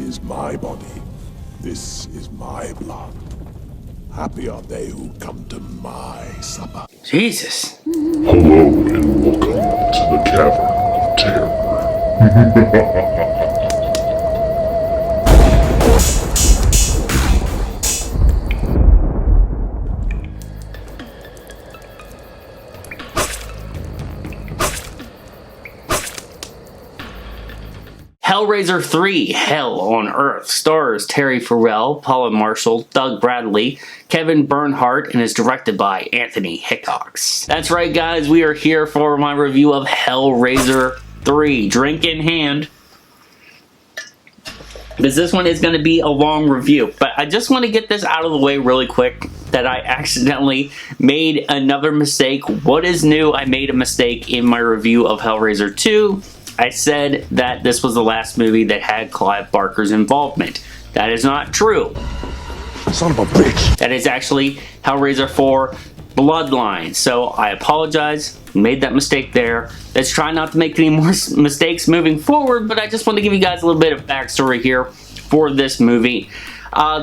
is my body. This is my blood. Happy are they who come to my supper. Jesus. Hello and welcome to the Cavern of Terror. Hellraiser III, Hell on Earth, stars Terry Farrell, Paula Marshall, Doug Bradley, Kevin Bernhardt, and is directed by Anthony Hickox. That's right, guys, we are here for my review of Hellraiser III, drink in hand, because this one is going to be a long review. But I just want to get this out of the way really quick, that I accidentally made another mistake. What is new? I made a mistake in my review of Hellraiser 2. I said that this was the last movie that had Clive Barker's involvement. That is not true. Son of a bitch! That is actually Hellraiser 4 Bloodline. So I apologize, made that mistake there. Let's try not to make any more mistakes moving forward, but I just want to give you guys a little bit of backstory here for this movie.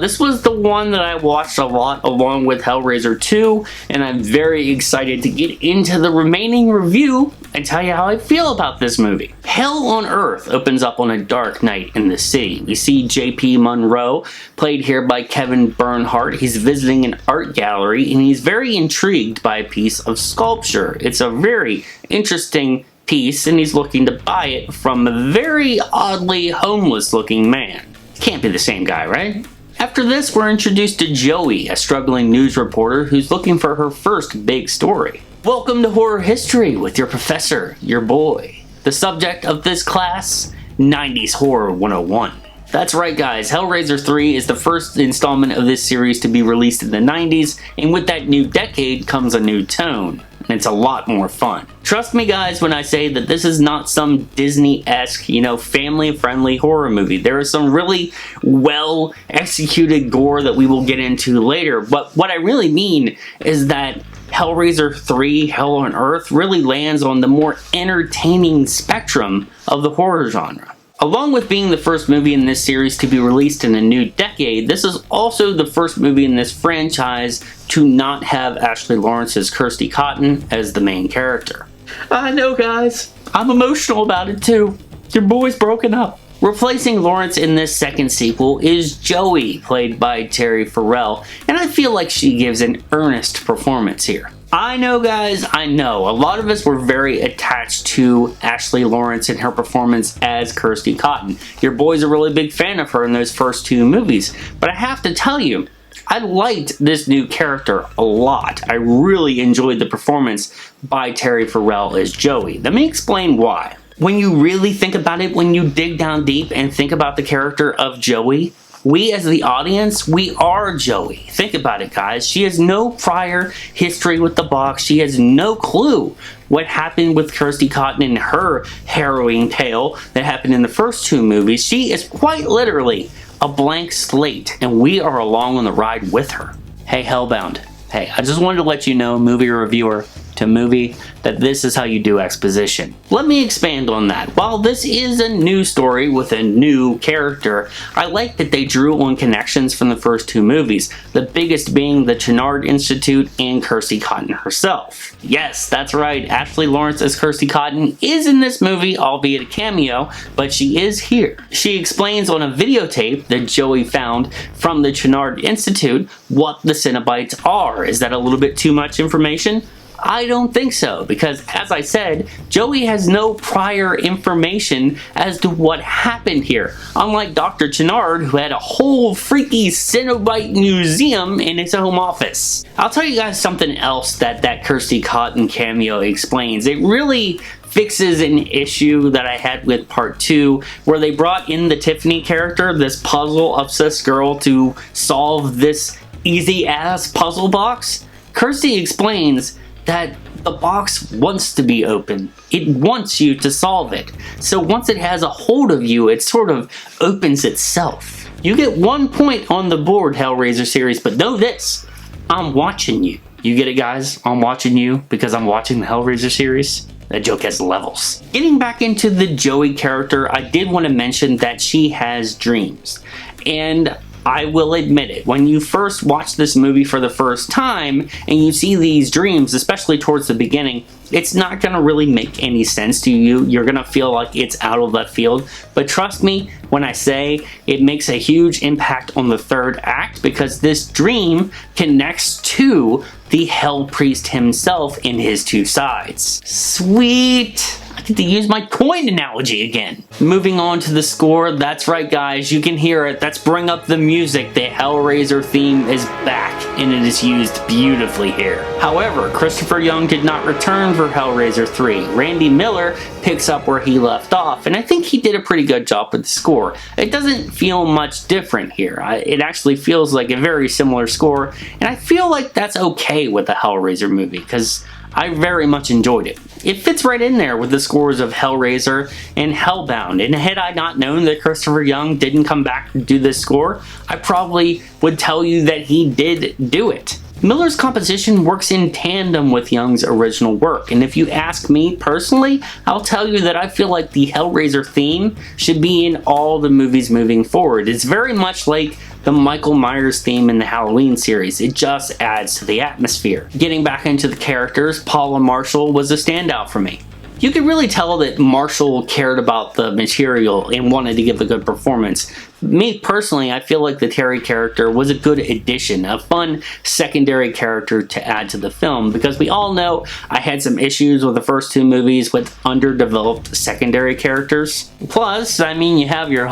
This was the one that I watched a lot along with Hellraiser 2, and I'm very excited to get into the remaining review and tell you how I feel about this movie. Hell on Earth opens up on a dark night in the city. We see JP Monroe, played here by Kevin Bernhardt. He's visiting an art gallery, and he's very intrigued by a piece of sculpture. It's a very interesting piece, and he's looking to buy it from a very oddly homeless looking man. Can't be the same guy, right? After this, we're introduced to Joey, a struggling news reporter who's looking for her first big story. Welcome to Horror History with your professor, your boy. The subject of this class, 90s Horror 101. That's right, guys, Hellraiser 3 is the first installment of this series to be released in the 90s, and with that new decade comes a new tone, and it's a lot more fun. Trust me, guys, when I say that this is not some Disney-esque, family-friendly horror movie. There is some really well-executed gore that we will get into later, but what I really mean is that Hellraiser 3, Hell on Earth, really lands on the more entertaining spectrum of the horror genre. Along with being the first movie in this series to be released in a new decade, this is also the first movie in this franchise to not have Ashley Lawrence's Kirsty Cotton as the main character. I know, guys, I'm emotional about it too. Your boy's broken up. Replacing Lawrence in this second sequel is Joey, played by Terry Farrell, and I feel like she gives an earnest performance here. I know, guys, I know. A lot of us were very attached to Ashley Lawrence and her performance as Kirsty Cotton. Your boy's a really big fan of her in those first two movies. But I have to tell you, I liked this new character a lot. I really enjoyed the performance by Terry Farrell as Joey. Let me explain why. When you really think about it, when you dig down deep and think about the character of Joey, we as the audience, we are Joey. Think about it, guys. She has no prior history with the box. She has no clue what happened with Kirsty Cotton in her harrowing tale that happened in the first two movies. She is quite literally a blank slate, and we are along on the ride with her. Hey, Hellbound. Hey, I just wanted to let you know, movie reviewer to movie, that this is how you do exposition. Let me expand on that. While this is a new story with a new character, I like that they drew on connections from the first two movies, the biggest being the Channard Institute and Kirsty Cotton herself. Yes, that's right, Ashley Lawrence as Kirsty Cotton is in this movie, albeit a cameo, but she is here. She explains on a videotape that Joey found from the Channard Institute what the Cenobites are. Is that a little bit too much information? I don't think so, because as I said, Joey has no prior information as to what happened here, unlike Dr. Channard, who had a whole freaky Cenobite museum in his home office. I'll tell you guys something else that Kirsty Cotton cameo explains. It really fixes an issue that I had with part 2, where they brought in the Tiffany character, this puzzle-obsessed girl, to solve this easy-ass puzzle box. Kirsty explains that the box wants to be open. It wants you to solve it. So once it has a hold of you, it sort of opens itself. You get 1 point on the board, Hellraiser series, but know this, I'm watching you. You get it, guys? I'm watching you because I'm watching the Hellraiser series. that joke has levels. Getting back into the Joey character, I did want to mention that she has dreams. And I will admit it, when you first watch this movie for the first time and you see these dreams, especially towards the beginning, it's not going to really make any sense to you. You're going to feel like it's out of left field. But trust me when I say it makes a huge impact on the third act, because this dream connects to the Hell Priest himself in his two sides. Sweet! I get to use my coin analogy again. Moving on to the score, that's right guys, you can hear it. Let's bring up the music. The Hellraiser theme is back, and it is used beautifully here. However, Christopher Young did not return for Hellraiser 3. Randy Miller picks up where he left off, and I think he did a pretty good job with the score. It doesn't feel much different here. It actually feels like a very similar score, and I feel like that's okay with a Hellraiser movie, because I very much enjoyed it. It fits right in there with the scores of Hellraiser and Hellbound, and had I not known that Christopher Young didn't come back to do this score, I probably would tell you that he did do it. Miller's composition works in tandem with Young's original work, and if you ask me personally, I'll tell you that I feel like the Hellraiser theme should be in all the movies moving forward. It's very much like the Michael Myers theme in the Halloween series. It just adds to the atmosphere. Getting back into the characters, Paula Marshall was a standout for me. You could really tell that Marshall cared about the material and wanted to give a good performance. Me personally, I feel like the Terry character was a good addition, a fun secondary character to add to the film, because we all know I had some issues with the first two movies with underdeveloped secondary characters. Plus, I mean, you have your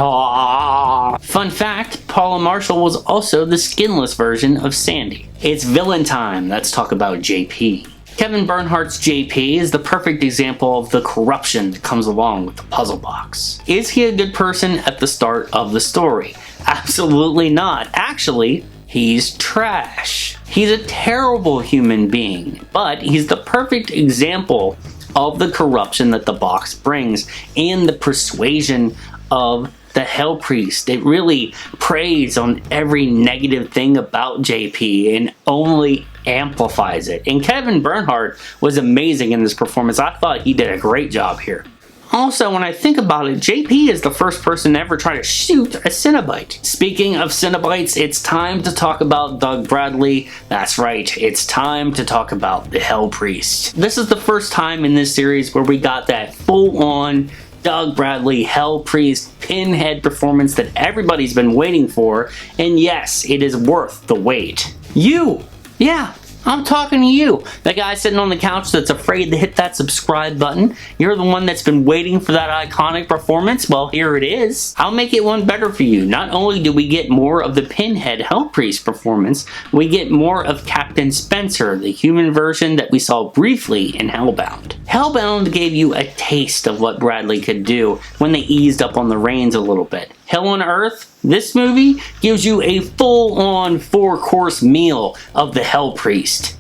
Fun fact, Paula Marshall was also the skinless version of Sandy. It's villain time. Let's talk about JP. Kevin Bernhardt'S Jp is the perfect example of the corruption that comes along with the puzzle box. Is he a good person at the start of the story? Absolutely not. Actually, he's trash. He's a terrible human being, but he's the perfect example of the corruption that the box brings and the persuasion of the Hell Priest. It really preys on every negative thing about JP and only amplifies it. And Kevin Bernhardt was amazing in this performance. I thought he did a great job here. Also, when I think about it, JP is the first person to ever try to shoot a Cenobite. Speaking of Cenobites, it's time to talk about Doug Bradley. That's right, it's time to talk about the Hell Priest. This is the first time in this series where we got that full-on Doug Bradley Hell Priest pinhead performance that everybody's been waiting for, and yes, it is worth the wait. You! Yeah, I'm talking to you, the guy sitting on the couch that's afraid to hit that subscribe button. You're the one that's been waiting for that iconic performance. Well, here it is. I'll make it one better for you. Not only do we get more of the Pinhead Hell Priest performance, we get more of Captain Spencer, the human version that we saw briefly in Hellbound. Hellbound gave you a taste of what Bradley could do when they eased up on the reins a little bit. Hell on Earth, this movie gives you a full-on 4-course meal of the Hell Priest.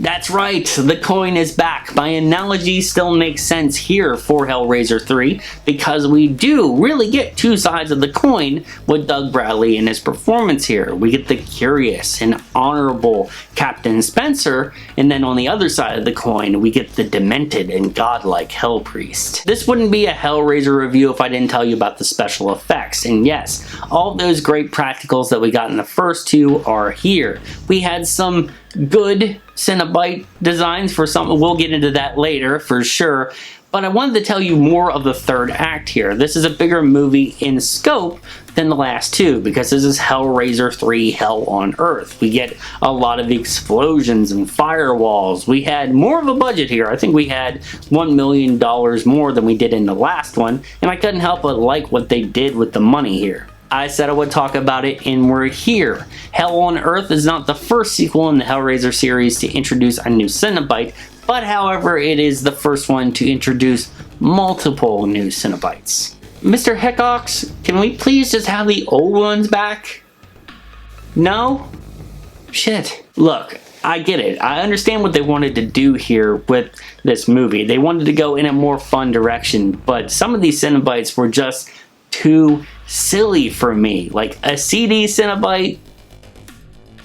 That's right, the coin is back. My analogy still makes sense here for Hellraiser 3 because we do really get two sides of the coin with Doug Bradley in his performance here. We get the curious and honorable Captain Spencer, and then on the other side of the coin we get the demented and godlike Hell Priest. This wouldn't be a Hellraiser review if I didn't tell you about the special effects, and yes, all those great practicals that we got in the first two are here. We had some good Cenobite designs for some. We'll get into that later for sure, but I wanted to tell you more of the third act here. This is a bigger movie in scope than the last two because this is Hellraiser 3 Hell on Earth. We get a lot of explosions and firewalls. We had more of a budget here. I think we had $1 million more than we did in the last one, and I couldn't help but like what they did with the money here. I said I would talk about it, and we're here. Hell on Earth is not the first sequel in the Hellraiser series to introduce a new Cenobite, but however, it is the first one to introduce multiple new Cenobites. Mr. Hickox, can we please just have the old ones back? No? Shit. Look, I get it. I understand what they wanted to do here with this movie. They wanted to go in a more fun direction, but some of these Cenobites were just too silly for me. Like a CD Cenobite.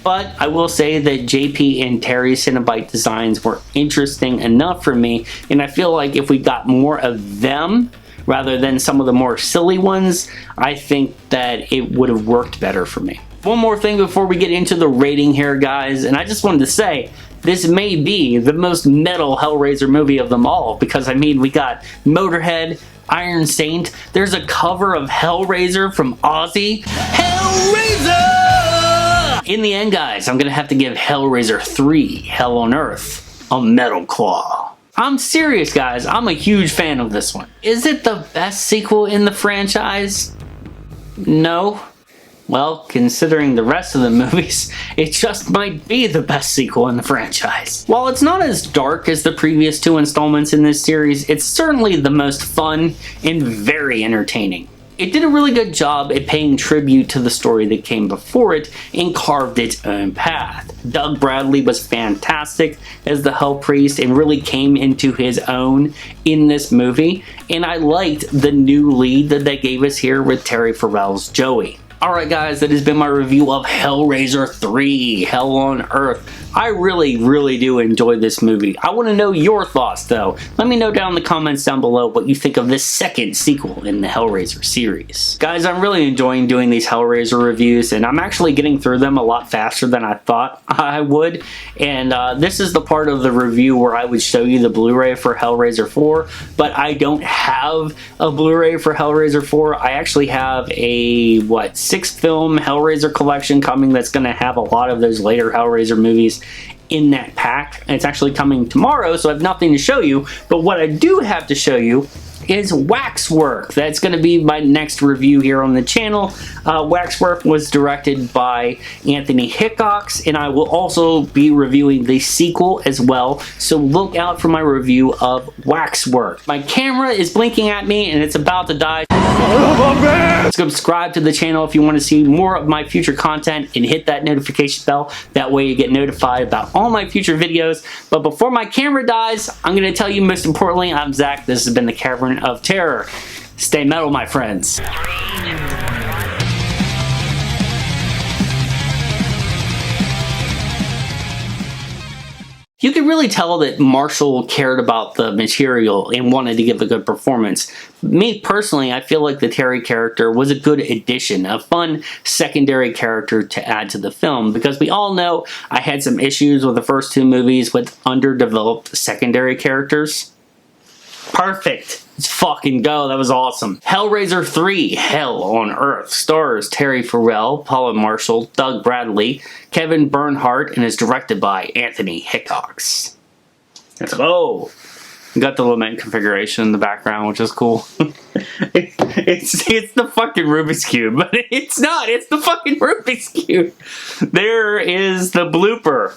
But I will say that JP and Terry's Cenobite designs were interesting enough for me, and I feel like if we got more of them rather than some of the more silly ones, I think that it would have worked better for me. One more thing before we get into the rating here, guys, and I just wanted to say, this may be the most metal Hellraiser movie of them all, because I mean, we got Motorhead, Iron Saint, there's a cover of Hellraiser from Ozzy. Hellraiser! In the end, guys, I'm gonna have to give Hellraiser 3, Hell on Earth, a metal claw. I'm serious, guys. I'm a huge fan of this one. Is it the best sequel in the franchise? No. Well, considering the rest of the movies, it just might be the best sequel in the franchise. While it's not as dark as the previous 2 installments in this series, it's certainly the most fun and very entertaining. It did a really good job at paying tribute to the story that came before it and carved its own path. Doug Bradley was fantastic as the Hell Priest and really came into his own in this movie, and I liked the new lead that they gave us here with Terry Farrell's Joey. Alright guys, that has been my review of Hellraiser 3, Hell on Earth. I really do enjoy this movie. I want to know your thoughts though. Let me know down in the comments down below what you think of this second sequel in the Hellraiser series. Guys, I'm really enjoying doing these Hellraiser reviews, and I'm actually getting through them a lot faster than I thought I would. And this is the part of the review where I would show you the Blu-ray for Hellraiser 4, but I don't have a Blu-ray for Hellraiser 4. I actually have a, 6-film Hellraiser collection coming that's going to have a lot of those later Hellraiser movies in that pack. And it's actually coming tomorrow, so I have nothing to show you. But what I do have to show you is Waxwork. That's going to be my next review here on the channel. Waxwork was directed by Anthony Hickox, and I will also be reviewing the sequel as well, so look out for my review of Waxwork. My camera is blinking at me and it's about to die. Subscribe to the channel if you want to see more of my future content, and hit that notification bell. That way you get notified about all my future videos. But before my camera dies, I'm going to tell you, most importantly, I'm Zach. This has been the Cavern of Terror. Stay metal, my friends. You can really tell that Marshall cared about the material and wanted to give a good performance. Me personally, I feel like the Terry character was a good addition, a fun secondary character to add to the film, because we all know I had some issues with the first 2 movies with underdeveloped secondary characters. Perfect. Let's fucking go. That was awesome. Hellraiser 3, Hell on Earth, stars Terry Farrell, Paula Marshall, Doug Bradley, Kevin Bernhardt, and is directed by Anthony Hickox. Let's go. Got the lament configuration in the background, which is cool. it's the fucking Rubik's Cube, but it's not. It's the fucking Rubik's Cube. There is the blooper.